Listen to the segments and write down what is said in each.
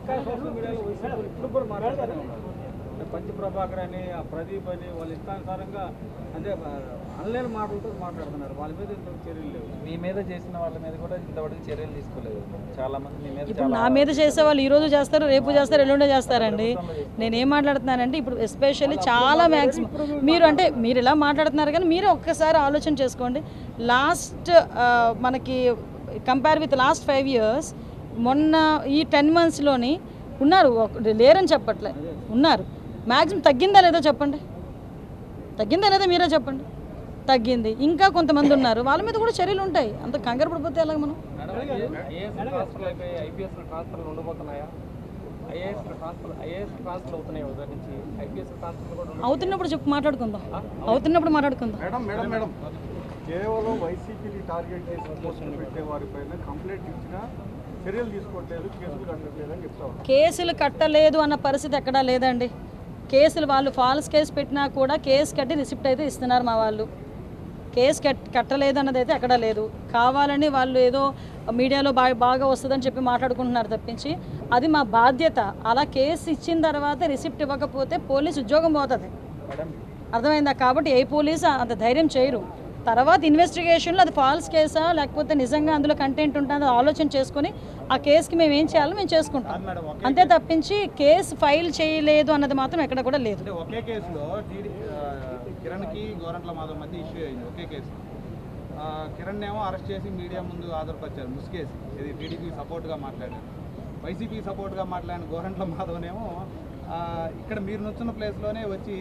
Social మీడియాలో ఇప్పుడు కూడా మాట్లాడతారు. పంచ ప్రభాకర్ అని ప్రదీప్ అని వాళ్ళు ఇష్టానుసారంగా అంటే అనలేని మాటలతో మాట్లాడుతున్నారు. వాళ్ళ మీద ఇంతవరకు చర్యలు లేవు. మీ మీద చేసిన వాళ్ళ మీద కూడా ఇంతవరకు చర్యలు తీసుకోలేదు. చాలా మంది మీ మీద ఇప్పుడు నా మీద చేసే వాళ్ళు ఈ రోజు చేస్తారు, రేపు చేస్తారు, ఎల్లుండే చేస్తారండి. నేనేం మాట్లాడుతున్నానంటే ఇప్పుడు ఎస్పెషల్లీ చాలా మ్యాక్సిమం మీరు ఇలా మాట్లాడుతున్నారు కానీ మీరు ఒక్కసారి ఆలోచన చేసుకోండి. లాస్ట్ మనకి కంపేర్ విత్ లాస్ట్ 5 years మొన్న ఈ 10 monthsలోని ఉన్నారు, లేరని చెప్పట్లే, ఉన్నారు. మ్యాక్సిమం తగ్గిందా లేదా చెప్పండి, తగ్గిందా లేదా మీరే చెప్పండి. తగ్గింది. ఇంకా కొంతమంది ఉన్నారు, వాళ్ళ మీద కూడా చర్యలు ఉంటాయి. అంత కంగారు పడిపోతే ఎలాగ మనం? అవుతున్నప్పుడు చెప్పు, మాట్లాడుకుందాం. అవుతున్నప్పుడు మాట్లాడుకుందాం. కేవలం వైసీపీని టార్గెట్ చేసి పోస్టులు పెట్టే వారిపైన కంప్లైంట్ ఇచ్చినా చర్యలు తీసుకోవట్లేదు, కేసులు కట్టట్లేదని చెప్తాం. కేసులు కట్టలేదు అన్న పరిస్థితి ఎక్కడా లేదండి. కేసులు వాళ్ళు ఫాల్స్ కేసు పెట్టినా కూడా కేసు కట్టి రిసిప్ట్ అయితే ఇస్తున్నారు మా వాళ్ళు. కేసు కట్టలేదు అన్నది అయితే ఎక్కడా లేదు. కావాలని వాళ్ళు ఏదో మీడియాలో బాగా వస్తుందని చెప్పి మాట్లాడుకుంటున్నారు తప్పించి అది మా బాధ్యత. అలా కేసు ఇచ్చిన తర్వాత రిసిప్ట్ ఇవ్వకపోతే పోలీసు ఉద్యోగం పోతుంది, అర్థమైందా? కాబట్టి ఏ పోలీసు అంత ధైర్యం చేయరు. తర్వాత ఇన్వెస్టిగేషన్లో అది ఫాల్స్ కేసా లేకపోతే నిజంగా అందులో కంటెంట్ ఉంటుందో ఆలోచన చేసుకుని ఆ కేసుకి మేము ఏం చేయాలో మేము చేసుకుంటాం. అంతే తప్పించి కేసు ఫైల్ చేయలేదు అన్నది మాత్రం ఎక్కడ కూడా లేదు. ఒకే కేసులో కిరణ్కి గోరంట్ల మాధవ్ మధ్య ఇష్యూ అయింది. ఒకే కేసు కిరణ్ ఏమో అరెస్ట్ చేసి మీడియా ముందు ఆధారపరిచారు ముసుకేసి. ఇది టీడీపీ సపోర్ట్గా మాట్లాడారు. వైసీపీ సపోర్ట్గా మాట్లాడిన గోరంట్ల మాధవ్నేమో ఇక్కడ మీరు నుంచున్న ప్లేస్లోనే వచ్చి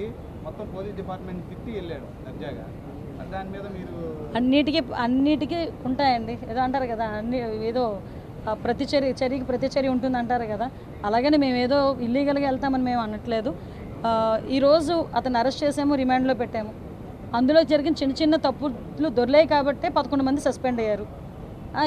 మొత్తం పోలీస్ డిపార్ట్మెంట్ తిట్టి వెళ్ళాడు దర్జాగా. దాని మీద మీరు అన్నిటికీ ఉంటాయండి. ఏదో అంటారు కదా, ఏదో చర్యకి ప్రతిచర్య ఉంటుంది అంటారు కదా. అలాగని మేము ఏదో ఇల్లీగల్గా వెళ్తామని మేము అనట్లేదు. ఈరోజు అతను అరెస్ట్ చేసాము, రిమాండ్లో పెట్టాము. అందులో జరిగిన చిన్న చిన్న తప్పులు దొరికాయి కాబట్టి 11 మంది సస్పెండ్ అయ్యారు.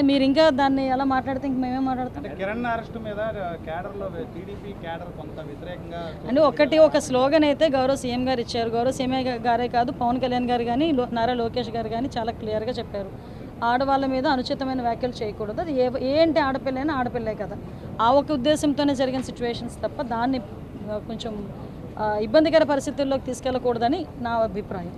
మీరు ఇంకా దాన్ని ఎలా మాట్లాడితే ఇంక మేమేం మాట్లాడతాం? కిరణ్ అరెస్ట్ మీద క్యాడర్లో టీడీపీ క్యాడర్ కొంత వ్యతిరేకంగా అంటే ఒక స్లోగన్ అయితే గౌరవ సీఎం గారు ఇచ్చారు. గౌరవ సీఎం గారే కాదు, పవన్ కళ్యాణ్ గారు కానీ నారా లోకేష్ గారు కానీ చాలా క్లియర్గా చెప్పారు, ఆడవాళ్ళ మీద అనుచితమైన వ్యాఖ్యలు చేయకూడదు. అది ఏంటి, ఆడపిల్లైనా ఆడపిల్లే కదా. ఆ ఒక ఉద్దేశంతోనే జరిగిన సిచ్యువేషన్స్ తప్ప దాన్ని కొంచెం ఇబ్బందికర పరిస్థితుల్లోకి తీసుకెళ్ళకూడదని నా అభిప్రాయం.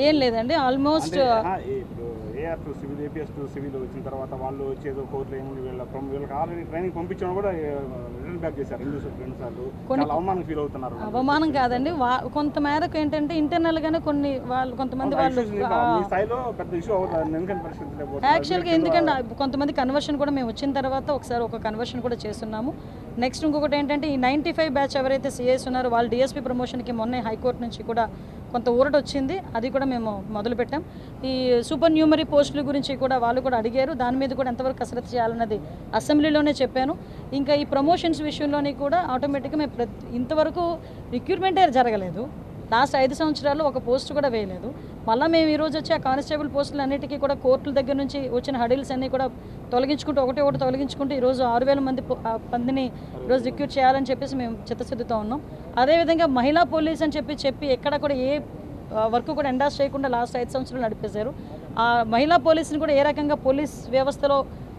ఏం లేదండి, ఆల్మోస్ట్ ఏపీఎస్ టు సివిల్ వచ్చిన తర్వాత వాళ్ళు వచ్చేదో కోర్టులో ఏముంది వీళ్ళకి ఆల్రెడీ ట్రైనింగ్ పంపించడం కూడా రిటర్న్ బ్యాక్ చేశారు. 2 సార్లు అవమానం ఫీల్ అవుతున్నారు. అవమానం కాదండి, కొంత మేరకు ఏంటంటే ఇంటర్నల్ గానే కొంతమంది వాళ్ళు యాక్చువల్గా ఎందుకంటే కొంతమంది కన్వర్షన్ కూడా మేము వచ్చిన తర్వాత ఒకసారి ఒక కన్వర్షన్ కూడా చేస్తున్నాము. నెక్స్ట్ ఇంకొకటి ఏంటంటే ఈ 95 బ్యాచ్ ఎవరైతే సిఐస్ ఉన్నారో వాళ్ళు డిఎస్పీ ప్రమోషన్కి మొన్న హైకోర్టు నుంచి కూడా కొంత ఊరట వచ్చింది, అది కూడా మేము మొదలుపెట్టాం. ఈ సూపర్ న్యూమరీ పోస్టుల గురించి కూడా వాళ్ళు కూడా అడిగారు, దాని మీద కూడా ఎంతవరకు కసరత్తు చేయాలన్నది అసెంబ్లీలోనే చెప్పాను. ఇంకా ఈ ప్రమోషన్స్ విషయంలోని కూడా ఆటోమేటిక్గా మేము ఇంతవరకు రిక్రూట్మెంటే జరగలేదు. లాస్ట్ 5 సంవత్సరాల్లో ఒక పోస్ట్ కూడా వేయలేదు. మళ్ళీ మేము ఈరోజు వచ్చి ఆ కానిస్టేబుల్ పోస్టులు అన్నిటికీ కూడా కోర్టుల దగ్గర నుంచి వచ్చిన హడిల్స్ అన్నీ కూడా తొలగించుకుంటూ ఒకటి తొలగించుకుంటూ ఈరోజు 6,000 మందిని ఈరోజు రిక్రూట్ చేయాలని చెప్పేసి మేము చిత్తశుద్ధితో ఉన్నాం. అదేవిధంగా మహిళా పోలీస్ అని చెప్పి ఎక్కడ కూడా ఏ వర్క్ కూడా ఎండాస్ చేయకుండా లాస్ట్ 5 సంవత్సరాలు నడిపేశారు. ఆ మహిళా పోలీసుని కూడా ఏ రకంగా పోలీస్ వ్యవస్థలో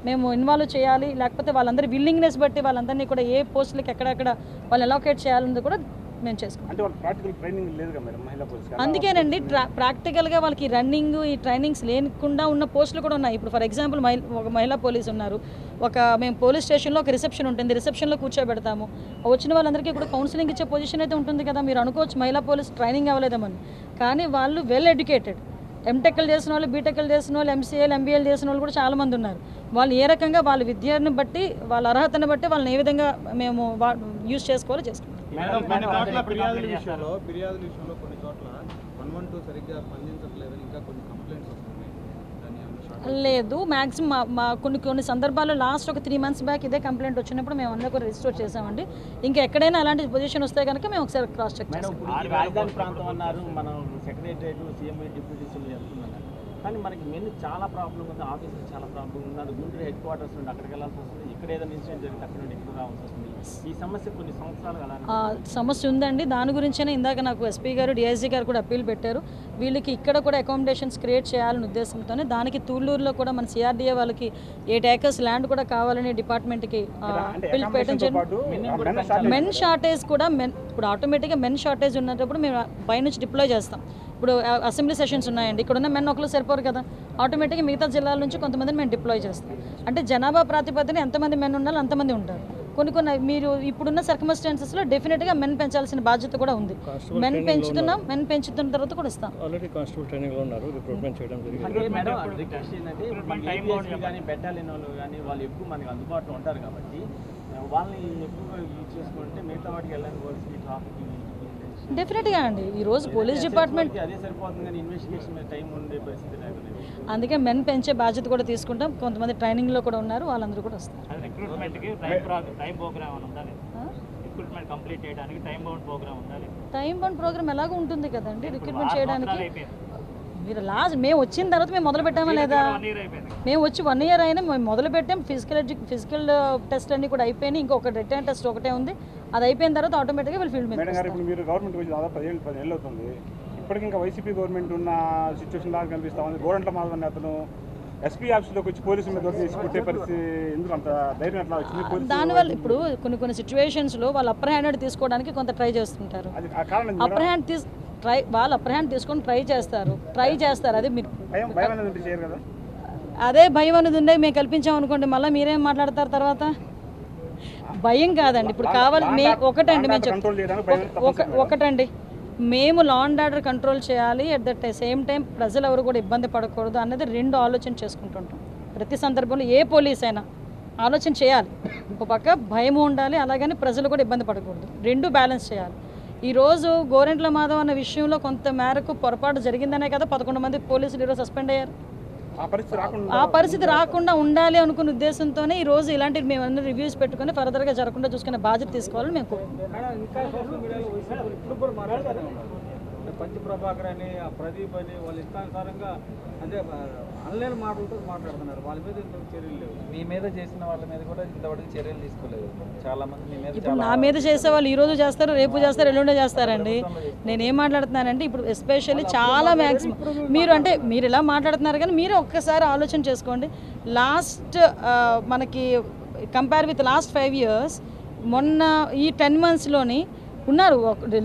మేము ఇన్వాల్వ్ చేయాలి, లేకపోతే వాళ్ళందరి విల్లింగ్నెస్ బట్టి వాళ్ళందరినీ కూడా ఏ పోస్టులకి ఎక్కడెక్కడ వాళ్ళు అలొకేట్ చేయాలన్నది కూడా మేము చేసుకుంటాం. అందుకేనండి ప్రాక్టికల్గా వాళ్ళకి రన్నింగ్ ఈ ట్రైనింగ్స్ లేకుండా ఉన్న పోస్టులు కూడా ఉన్నాయి. ఇప్పుడు ఫర్ ఎగ్జాంపుల్ ఒక మహిళా పోలీసు ఉన్నారు, మేము పోలీస్ స్టేషన్లో ఒక రిసెప్షన్ ఉంటుంది, రిసెప్షన్లో కూర్చోబెడతాము. వచ్చిన వాళ్ళందరికీ కూడా కౌన్సిలింగ్ ఇచ్చే పొజిషన్ అయితే ఉంటుంది కదా. మీరు అనుకోవచ్చు మహిళా పోలీస్ ట్రైనింగ్ అవ్వలేదమని, కానీ వాళ్ళు వెల్ ఎడ్యుకేటెడ్, ఎంటెక్లు చేసిన వాళ్ళు, బీటెక్లు చేసిన వాళ్ళు, ఎంసీఏలు ఎంబీఏలు చేసిన వాళ్ళు కూడా చాలామంది ఉన్నారు. వాళ్ళు ఏ రకంగా వాళ్ళ విద్యను బట్టి వాళ్ళ అర్హతను బట్టి వాళ్ళని ఏ విధంగా మేము యూజ్ చేసుకోవాలో చేసుకుంటాం. ఫిర్యాదుల విషయంలో కొన్ని చోట్ల 112 సరిగ్గా స్పందించట్లేదని ఇంకా కొన్ని కంప్లైంట్స్ వస్తున్నాయి. లేదు, మ్యాక్సిమం కొన్ని సందర్భాల్లో లాస్ట్ ఒక 3 months బ్యాక్ ఇదే కంప్లైంట్ వచ్చినప్పుడు మేము అందరూ కూడా రిజిస్టర్ చేసామండి. ఇంకా ఎక్కడైనా అలాంటి పొజిషన్ వస్తే కనుక మేము ఒకసారి క్రాస్ చెక్ చేస్తాం. రాజధాని ప్రాంతం అన్నారు, మనం సెక్రటరియట్ సీఎం డిప్యూటీ సీఎం చెప్తున్నారు. కానీ మనకి మెయిన్ చాలా ప్రాబ్లం ఉంది, ఆఫీసులో చాలా ప్రాబ్లం ఉంది. అది గుంటూరు హెడ్ క్వార్టర్స్ నుండి అక్కడికి వెళ్ళాల్సి వస్తుంది, ఇక్కడ ఏదైనా ఇన్సిడెంట్ జరిగితే అక్కడ నుండి ఇక్కడ రావాల్సి వస్తుంది. ఈ సమస్య కొన్ని సంవత్సరాలు అలా సమస్య ఉందండి. దాని గురించేనే ఇందాక నాకు ఎస్పీ గారు డిఐజీ గారు కూడా అప్పీల్ పెట్టారు. వీళ్ళకి ఇక్కడ కూడా అకామిడేషన్స్ క్రియేట్ చేయాలనే ఉద్దేశంతోనే దానికి తూళ్ళూరులో కూడా మన సిఆర్డీఏ వాళ్ళకి 8 acres ల్యాండ్ కూడా కావాలని డిపార్ట్మెంట్కి పిలుపు పెట్టడం జరిగింది. మెన్ షార్టేజ్ కూడా ఇప్పుడు ఆటోమేటిక్గా మెన్ షార్టేజ్ ఉన్నప్పుడు మేము పైనుంచి డిప్లాయ్ చేస్తాం. ఇప్పుడు అసెంబ్లీ సెషన్స్ ఉన్నాయండి, ఇక్కడ ఉన్న మెన్ ఒకరు సరిపోరు కదా, ఆటోమేటిక్గా మిగతా జిల్లాల నుంచి కొంతమందిని మేము డిప్లాయ్ చేస్తాం. అంటే జనాభా ప్రాతిపదికన ఎంతమంది మెన్ ఉండాలో అంతమంది ఉంటారు. కొన్ని మీరు ఇప్పుడున్న సర్కమ్స్టాన్సెస్లో డెఫినెట్గా మెన్ పెంచాల్సిన బాధ్యత కూడా ఉంది. మెన్ పెంచుతున్నాం, మెన్ పెంచుతున్న తర్వాత కూడా ఇస్తాం. ఆల్రెడీ కానిస్టేబుల్ ట్రైనింగ్లో ఉన్నారు, రిక్రూట్మెంట్ చేయడం జరిగింది. అంటే మేడం రిక్వెస్ట్ ఏంటంటే కానీ బెటాలియన్ వాళ్ళు కానీ వాళ్ళు ఎక్కువ మనకి అందుబాటులో ఉంటారు కాబట్టి వాళ్ళని ఎక్కువగా యూజ్ చేసుకుంటే మిగతా వాటికి వెళ్ళాలి ట్రాఫిక్ డెఫినెట్గా అండి. ఈరోజు పోలీస్ డిపార్ట్మెంట్ అదే సరిపోతుంది కానీ ఇన్వెస్టిగేషన్ మీద టైం ఉండే పరిస్థితి లేకపోతే అందుకే మెన్ పెంచే బాధ్యత కూడా తీసుకుంటాం. కొంతమంది ట్రైనింగ్లో కూడా ఉన్నారు, వాళ్ళందరూ కూడా వస్తారు. రిక్రూట్మెంట్కి టైం ప్రోగ్రామ్ అని ఉండాలి, రిక్రూట్మెంట్ కంప్లీట్ చేయడానికి టైం బౌండ్ ప్రోగ్రామ్ ఉండాలి. టైం బౌండ్ ప్రోగ్రామ్ ఎలాగో ఉంటుంది కదండి రిక్రూట్మెంట్ చేయడానికి. మీరు మేము వచ్చిన తర్వాత మేము మొదలు పెట్టామా లేదా? మేము వచ్చి 1 year అయినా మేము మొదలు పెట్టాం. ఫిజికల్ టెస్ట్ అన్ని కూడా అయిపోయినాయి. ఇంకొక రిటర్న్ టెస్ట్ ఒకటే ఉంది, అది అయిపోయిన తర్వాత ఆటోమేటిక్గా వీళ్ళు ఫీల్డ్ మీద. ఇప్పుడు మీరు గవర్నమెంట్ వచ్చి దాదాపు 10 ఏళ్ళు అవుతుంది. ఇప్పటికి ఇంకా వైసీపీ గవర్నమెంట్ ఉన్న సిచ్యువేషన్ లాగా కనిపిస్తా ఉంది. గోరంట్ల మాధవన్ అతను ఎస్పీ ఆఫీస్లోకి వచ్చి పోలీసు మీద చేసి కొట్టే పరిస్థితి ఎందుకు అంత ధైర్యం ఎట్లా వచ్చింది? దానివల్ల ఇప్పుడు కొన్ని సిచ్యువేషన్స్లో వాళ్ళు అప్పర్ హ్యాండ్ తీసుకోవడానికి కొంత ట్రై చేస్తుంటారు. అప్పర్ హ్యాండ్ వాళ్ళు అప్పర్ హ్యాండ్ తీసుకొని ట్రై చేస్తారు. అదే మీరు చేయరు కదా, అదే భయం అనేది ఉండే మేము కల్పించాం అనుకోండి, మళ్ళీ మీరేం మాట్లాడతారు తర్వాత? భయం కాదండి. ఇప్పుడు కావాలి ఒకటండి, మేము లా అండ్ ఆర్డర్ కంట్రోల్ చేయాలి, అట్ ద సేమ్ టైం ప్రజలు ఎవరు కూడా ఇబ్బంది పడకూడదు అన్నది 2 ఆలోచన చేసుకుంటుంటాం. ప్రతి సందర్భంలో ఏ పోలీస్ అయినా ఆలోచన చేయాలి. ఒక పక్క భయం ఉండాలి, అలాగని ప్రజలు కూడా ఇబ్బంది పడకూడదు, 2 బ్యాలెన్స్ చేయాలి. ఈరోజు గోరెంట్ల మాధవ్ అన్న విషయంలో కొంత మేరకు పొరపాటు జరిగిందనే కదా 11 మంది పోలీసులు ఈరోజు సస్పెండ్ అయ్యారు. ఆ పరిస్థితి రాకుండా ఉండాలి అనుకున్న ఉద్దేశంతోనే ఈరోజు ఇలాంటివి మేము అన్ని రివ్యూస్ పెట్టుకుని ఫర్దర్గా జరగకుండా చూసుకునే బాధ్యత తీసుకోవాలని మేము పంచి ప్రభాకర్ అని ప్రదీప్ అని వాళ్ళు ఇష్టానుసారంగా అంటే ఆన్లైన్ మాటలతో మాట్లాడుతున్నారు. వాళ్ళ మీద చర్యలు లేవు. మీ మీద చేసిన వాళ్ళ మీద కూడా ఇంతవరకు చర్యలు తీసుకోలేదు. చాలా మంది మీ మీద ఇప్పుడు నా మీద చేసే వాళ్ళు ఈరోజు చేస్తారు, రేపు చేస్తారు, ఎల్లుండే చేస్తారండి. నేనేం మాట్లాడుతున్నానంటే ఇప్పుడు ఎస్పెషల్లీ చాలా మ్యాక్సిమం మీరు ఇలా మాట్లాడుతున్నారు కానీ మీరు ఒక్కసారి ఆలోచన చేసుకోండి. మనకి కంపేర్ విత్ లాస్ట్ 5 years మొన్న ఈ 10 monthsలోని ఉన్నారు,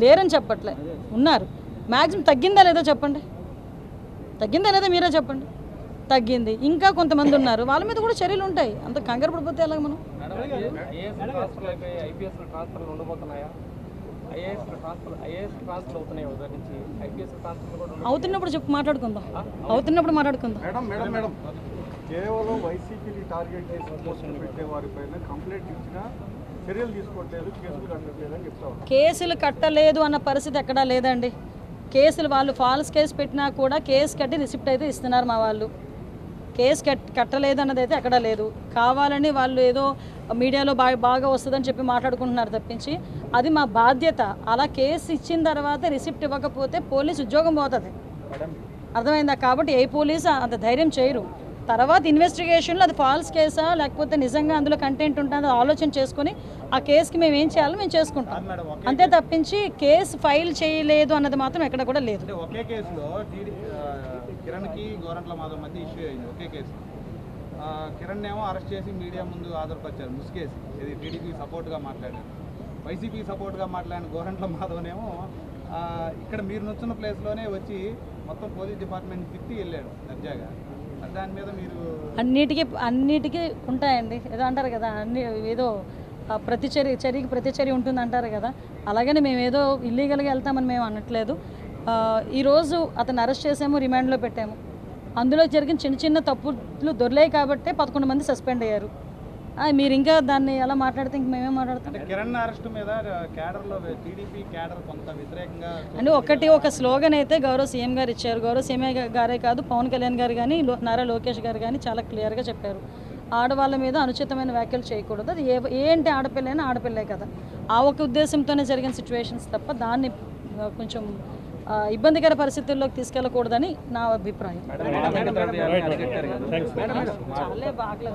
లేరని చెప్పట్లే, ఉన్నారు. మ్యాక్సిమం తగ్గిందా లేదా చెప్పండి, తగ్గిందా లేదా మీరే చెప్పండి. తగ్గింది. ఇంకా కొంతమంది ఉన్నారు, వాళ్ళ మీద కూడా చర్యలు ఉంటాయి. అంత కంగారు పడిపోతే ఎలాగ మనం? అవుతున్నప్పుడు మాట్లాడుకుందాం. కేవలం వైసీపీని టార్గెట్ చేసి పోస్టులు పెట్టే వారిపైన కంప్లైంట్ ఇచ్చినా చర్యలు తీసుకోవట్లేదు, కేసులు కట్టట్లేదు అని చెప్తా ఉన్నారు. కేసులు కట్టలేదు అన్న పరిస్థితి ఎక్కడా లేదండి. కేసులు వాళ్ళు ఫాల్స్ కేసు పెట్టినా కూడా కేసు కట్టి రిసిప్ట్ అయితే ఇస్తున్నారు మా వాళ్ళు. కేసు కట్టలేదు అన్నది అయితే ఎక్కడా లేదు. కావాలని వాళ్ళు ఏదో మీడియాలో బాగా వస్తుందని చెప్పి మాట్లాడుకుంటున్నారు తప్పించి అది మా బాధ్యత. అలా కేసు ఇచ్చిన తర్వాత రిసిప్ట్ ఇవ్వకపోతే పోలీసు ఉద్యోగం పోతుంది, అర్థమైందా? కాబట్టి ఏ పోలీసు అంత ధైర్యం చేయరు. తర్వాత ఇన్వెస్టిగేషన్లో అది ఫాల్స్ కేసా లేకపోతే నిజంగా అందులో కంటెంట్ ఉంటుందో ఆలోచన చేసుకొని ఆ కేసుకి మేము ఏం చేయాలో మేము చేసుకుంటాం, అంతే తప్పించి కేసు ఫైల్ చేయలేదు అన్నది మాత్రం ఎక్కడ కూడా లేదు. ఒకే కేసులో కిరణ్కి గోరంట్ల మాధవ్ మధ్య ఇష్యూ అయింది. ఒకే కేసు కిరణ్ ఏమో అరెస్ట్ చేసి మీడియా ముందు ఆధారపరిచారు ముసుకేసి. ఇది టీడీపీ సపోర్ట్గా మాట్లాడారు, వైసీపీ సపోర్ట్గా మాట్లాడిన గోరంట్ల మాధవ్నేమో ఇక్కడ మీరు నుంచున్న ప్లేస్లోనే వచ్చి మొత్తం పోలీస్ డిపార్ట్మెంట్ తిట్టి వెళ్ళాడు దర్జాగా. దాని మీద మీరు అన్నిటికీ ఉంటాయండి, ఏదో అంటారు కదా, ఏదో చర్యకి ప్రతిచర్య ఉంటుంది అంటారు కదా. అలాగని మేము ఏదో ఇల్లీగల్గా వెళ్తామని మేము అనట్లేదు. ఈరోజు అతను అరెస్ట్ చేసాము, రిమాండ్లో పెట్టాము. అందులో జరిగిన చిన్న తప్పులు దొరికాయి కాబట్టి 11 మంది సస్పెండ్ అయ్యారు. మీరు ఇంకా దాన్ని ఎలా మాట్లాడితే ఇంక మేమేం మాట్లాడతాం? కిరణ్ అరెస్ట్ మీద క్యాడర్లో టీడీపీ క్యాడర్ కొంత వ్యతిరేకంగా అంటే ఒక స్లోగన్ అయితే గౌరవ సీఎం గారు ఇచ్చారు. గౌరవ సీఎం గారే కాదు, పవన్ కళ్యాణ్ గారు కానీ నారా లోకేష్ గారు కానీ చాలా క్లియర్గా చెప్పారు, ఆడవాళ్ళ మీద అనుచితమైన వ్యాఖ్యలు చేయకూడదు. అది ఏంటి ఆడపిల్లైనా ఆడపిల్లే కదా. ఆ ఒక ఉద్దేశంతోనే జరిగిన సిచ్యువేషన్స్ తప్ప దాన్ని కొంచెం ఇబ్బందికర పరిస్థితుల్లోకి తీసుకెళ్ళకూడదని నా అభిప్రాయం. మేడం, మాదక ద్రవ్యాలను అరికట్టారు కదా. చాలా బాగా